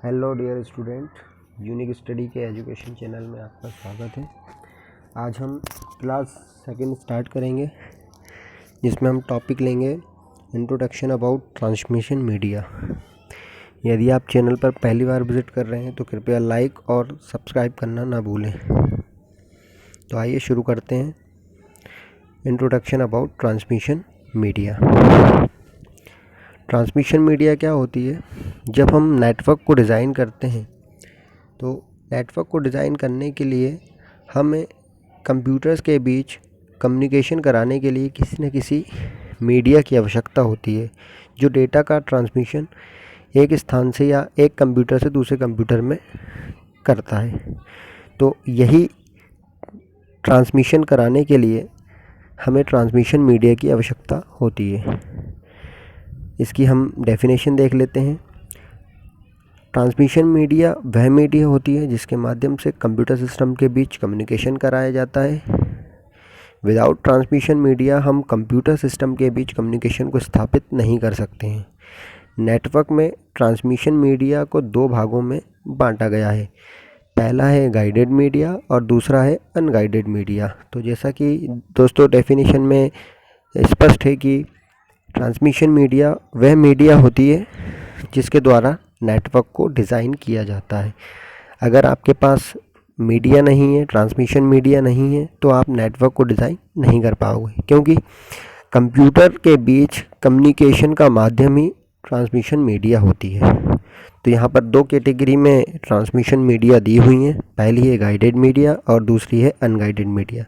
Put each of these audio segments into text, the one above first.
Hello dear student, unique study के education channel में आपका स्वागत है। आज हम क्लास सेकंड स्टार्ट करेंगे, जिसमें हम टॉपिक लेंगे इंट्रोडक्शन अबाउट ट्रांसमिशन मीडिया। यदि आप चैनल पर पहली बार विजिट कर रहे हैं तो कृपया लाइक और सब्सक्राइब करना ना भूलें। तो आइए शुरू करते हैं। Introduction about transmission media. Transmission media क्या होती है? जब हम नेटवर्क को डिज़ाइन करते हैं तो नेटवर्क को डिज़ाइन करने के लिए हमें कंप्यूटर्स के बीच कम्युनिकेशन कराने के लिए किसी न किसी मीडिया की आवश्यकता होती है, जो डेटा का ट्रांसमिशन एक स्थान से या एक कंप्यूटर से दूसरे कंप्यूटर में करता है। तो यही ट्रांसमिशन कराने के लिए हमें ट्रांसमिशन मीडिया की आवश्यकता होती है। इसकी हम डेफिनेशन देख लेते हैं। ट्रांसमिशन मीडिया वह मीडिया होती है जिसके माध्यम से कंप्यूटर सिस्टम के बीच कम्युनिकेशन कराया जाता है। विदाउट ट्रांसमिशन मीडिया हम कंप्यूटर सिस्टम के बीच कम्युनिकेशन को स्थापित नहीं कर सकते हैं। नेटवर्क में ट्रांसमिशन मीडिया को दो भागों में बांटा गया है। पहला है गाइडेड मीडिया और दूसरा है अनगाइडेड मीडिया। तो जैसा कि दोस्तों डेफिनेशन में स्पष्ट है कि ट्रांसमिशन मीडिया वह मीडिया होती है जिसके द्वारा नेटवर्क को डिज़ाइन किया जाता है। अगर आपके पास मीडिया नहीं है, ट्रांसमिशन मीडिया नहीं है, तो आप नेटवर्क को डिज़ाइन नहीं कर पाओगे, क्योंकि कंप्यूटर के बीच कम्युनिकेशन का माध्यम ही ट्रांसमिशन मीडिया होती है। तो यहाँ पर दो कैटेगरी में ट्रांसमिशन मीडिया दी हुई हैं। पहली है गाइडेड मीडिया और दूसरी है अनगाइडेड मीडिया।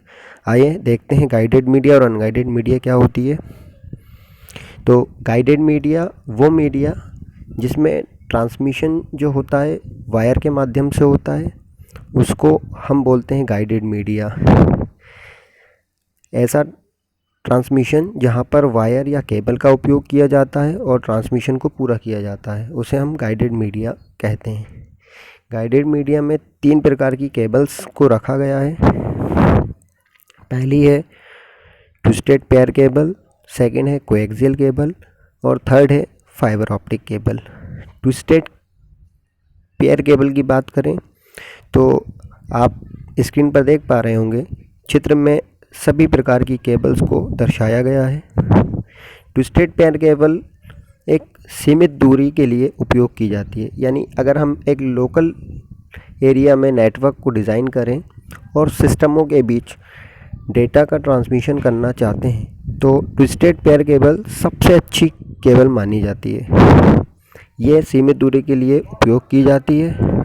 आइए देखते हैं गाइडेड मीडिया और अनगाइडेड मीडिया क्या होती है। तो गाइडेड मीडिया वो मीडिया जिसमें ट्रांसमिशन जो होता है वायर के माध्यम से होता है, उसको हम बोलते हैं गाइडेड मीडिया। ऐसा ट्रांसमिशन जहाँ पर वायर या केबल का उपयोग किया जाता है और ट्रांसमिशन को पूरा किया जाता है, उसे हम गाइडेड मीडिया कहते हैं। गाइडेड मीडिया में तीन प्रकार की केबल्स को रखा गया है। पहली है ट्विस्टेड पेयर केबल, सेकेंड है कोएक्सियल केबल और थर्ड है fibre optic cable. Twisted pair cable की बात करें तो आप स्क्रीन पर देख पा रहे होंगे, चित्र में सभी प्रकार की केबल्स को दर्शाया गया है। ट्विस्टेड पेयर केबल एक सीमित दूरी के लिए उपयोग की जाती है। यानी अगर हम एक लोकल एरिया में नेटवर्क को डिज़ाइन करें और सिस्टमों के बीच डेटा का ट्रांसमिशन करना चाहते हैं तो ट्विस्टेड पेयर केबल सबसे अच्छी केबल मानी जाती है। ये सीमित दूरी के लिए उपयोग की जाती है।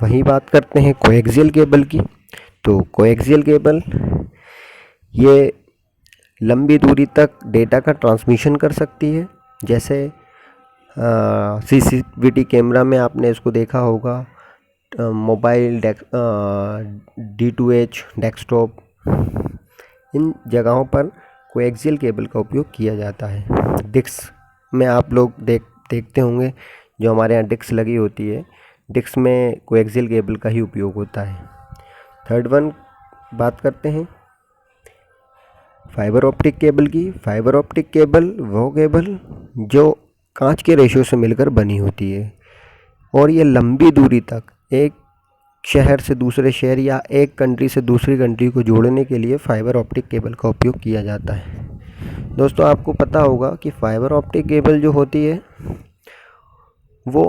वहीं बात करते हैं कोएक्सियल केबल की। तो कोएक्सियल केबल ये लंबी दूरी तक डेटा का ट्रांसमिशन कर सकती है। जैसे सीसीटीवी कैमरा में आपने इसको देखा होगा, मोबाइल D2H डेस्कटॉप, इन जगहों पर कोएक्सियल केबल का उपयोग किया जाता है। डिस्क में आप लोग देखते होंगे, जो हमारे यहाँ डिस्क लगी होती है, डिस्क में कोएक्सियल केबल का ही उपयोग होता है। थर्ड वन बात करते हैं फाइबर ऑप्टिक केबल की। फाइबर ऑप्टिक केबल वो केबल जो कांच के रेशों से मिलकर बनी होती है और ये लंबी दूरी तक एक शहर से दूसरे शहर या एक कंट्री से दूसरी कंट्री को जोड़ने के लिए फाइबर ऑप्टिक केबल का उपयोग किया जाता है। दोस्तों आपको पता होगा कि फाइबर ऑप्टिक केबल जो होती है वो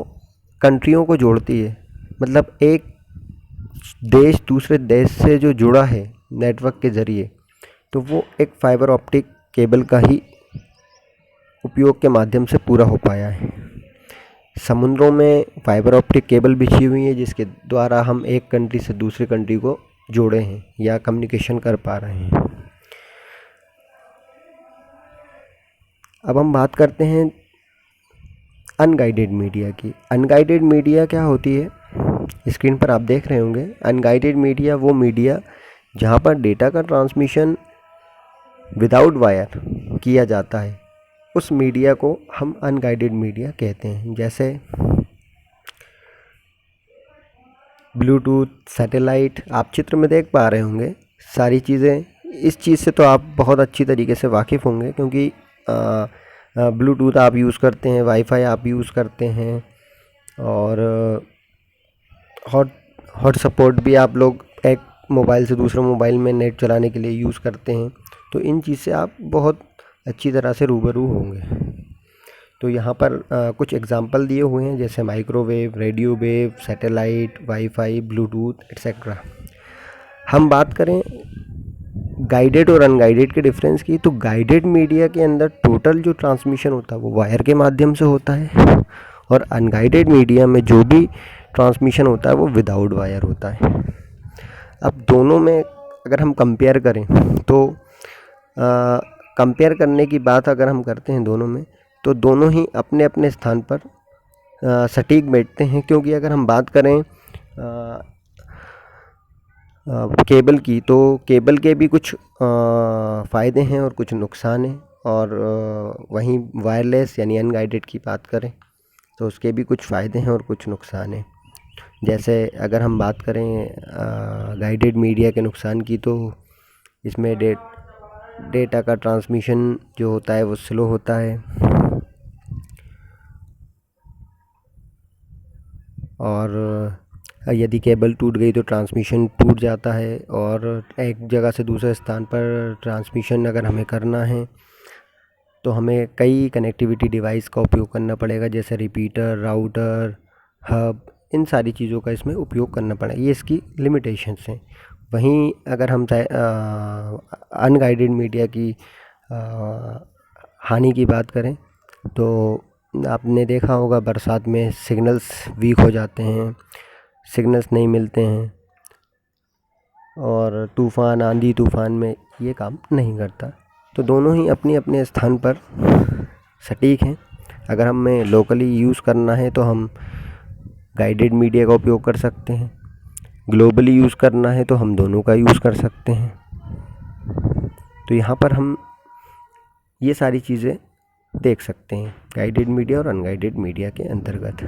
कंट्रियों को जोड़ती है। मतलब एक देश दूसरे देश से जो जुड़ा है नेटवर्क के ज़रिए, तो वो एक फाइबर ऑप्टिक केबल का ही उपयोग के माध्यम से पूरा हो पाया है। समुद्रों में फाइबर ऑप्टिक केबल बिछी हुई है जिसके द्वारा हम एक कंट्री से दूसरी कंट्री को जोड़े हैं या कम्युनिकेशन कर पा रहे हैं। अब हम बात करते हैं अनगाइडेड मीडिया की। अनगाइडेड मीडिया क्या होती है? स्क्रीन पर आप देख रहे होंगे, अनगाइडेड मीडिया वो मीडिया जहाँ पर डेटा का ट्रांसमिशन विदाउट वायर किया जाता है, उस मीडिया को हम अनगाइडेड मीडिया कहते हैं। जैसे ब्लूटूथ, सैटेलाइट, आप चित्र में देख पा रहे होंगे सारी चीज़ें। इस चीज़ से तो आप बहुत अच्छी तरीके से वाकिफ़ होंगे, क्योंकि ब्लूटूथ आप यूज़ करते हैं, वाईफाई आप यूज़ करते हैं, और हॉट हॉट सपोर्ट भी आप लोग एक मोबाइल से दूसरे मोबाइल में नेट चलाने के लिए यूज़ करते हैं। तो इन चीज़ से आप बहुत अच्छी तरह से रूबरू होंगे। तो यहाँ पर कुछ एग्जांपल दिए हुए हैं, जैसे microwave, radio wave, satellite, wifi, Bluetooth etcetera. हम बात करें गाइडेड और अनगाइडेड के डिफरेंस की, तो गाइडेड मीडिया के अंदर टोटल जो ट्रांसमिशन होता है वो वायर के माध्यम से होता है, और अनगाइडेड मीडिया में जो भी ट्रांसमिशन होता है वो विदाउट वायर होता है। अब दोनों में अगर हम कंपेयर करें तो कंपेयर करने की बात अगर हम करते हैं दोनों में, तो दोनों ही अपने अपने स्थान पर सटीक बैठते हैं। क्योंकि अगर हम बात करें केबल की, तो केबल के भी कुछ फ़ायदे हैं और कुछ नुकसान हैं, और वहीं वायरलेस यानी अनगाइडेड की बात करें तो उसके भी कुछ फ़ायदे हैं और कुछ नुकसान हैं। जैसे अगर हम बात करें गाइडेड मीडिया के नुकसान की, तो इसमें डेटा का ट्रांसमिशन जो होता है वो स्लो होता है, और यदि केबल टूट गई तो ट्रांसमिशन टूट जाता है, और एक जगह से दूसरे स्थान पर ट्रांसमिशन अगर हमें करना है तो हमें कई कनेक्टिविटी डिवाइस का उपयोग करना पड़ेगा, जैसे रिपीटर, राउटर, हब, इन सारी चीज़ों का इसमें उपयोग करना पड़ेगा। ये इसकी लिमिटेशंस हैं। वहीं अगर हम अनगाइडेड मीडिया की हानि की बात करें, तो आपने देखा होगा बरसात में सिग्नल्स वीक हो जाते हैं, सिग्नल्स नहीं मिलते हैं, और तूफ़ान, आंधी तूफ़ान में ये काम नहीं करता। तो दोनों ही अपने अपने स्थान पर सटीक हैं। अगर हमें लोकली यूज़ करना है तो हम गाइडेड मीडिया का उपयोग कर सकते हैं, ग्लोबली यूज़ करना है तो हम दोनों का यूज़ कर सकते हैं। तो यहाँ पर हम ये सारी चीज़ें देख सकते हैं गाइडेड मीडिया और अनगाइडेड मीडिया के अंतर्गत।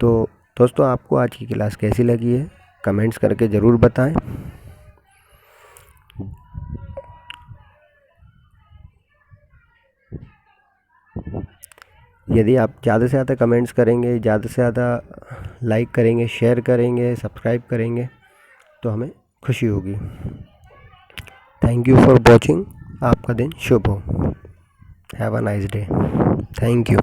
तो दोस्तों, आपको आज की क्लास कैसी लगी है कमेंट्स करके ज़रूर बताएं। यदि आप ज़्यादा से ज़्यादा कमेंट्स करेंगे, ज़्यादा से ज़्यादा लाइक करेंगे, शेयर करेंगे, सब्सक्राइब करेंगे, तो हमें खुशी होगी। Thank you for watching. आपका दिन शुभ हो। Have a nice day. Thank you.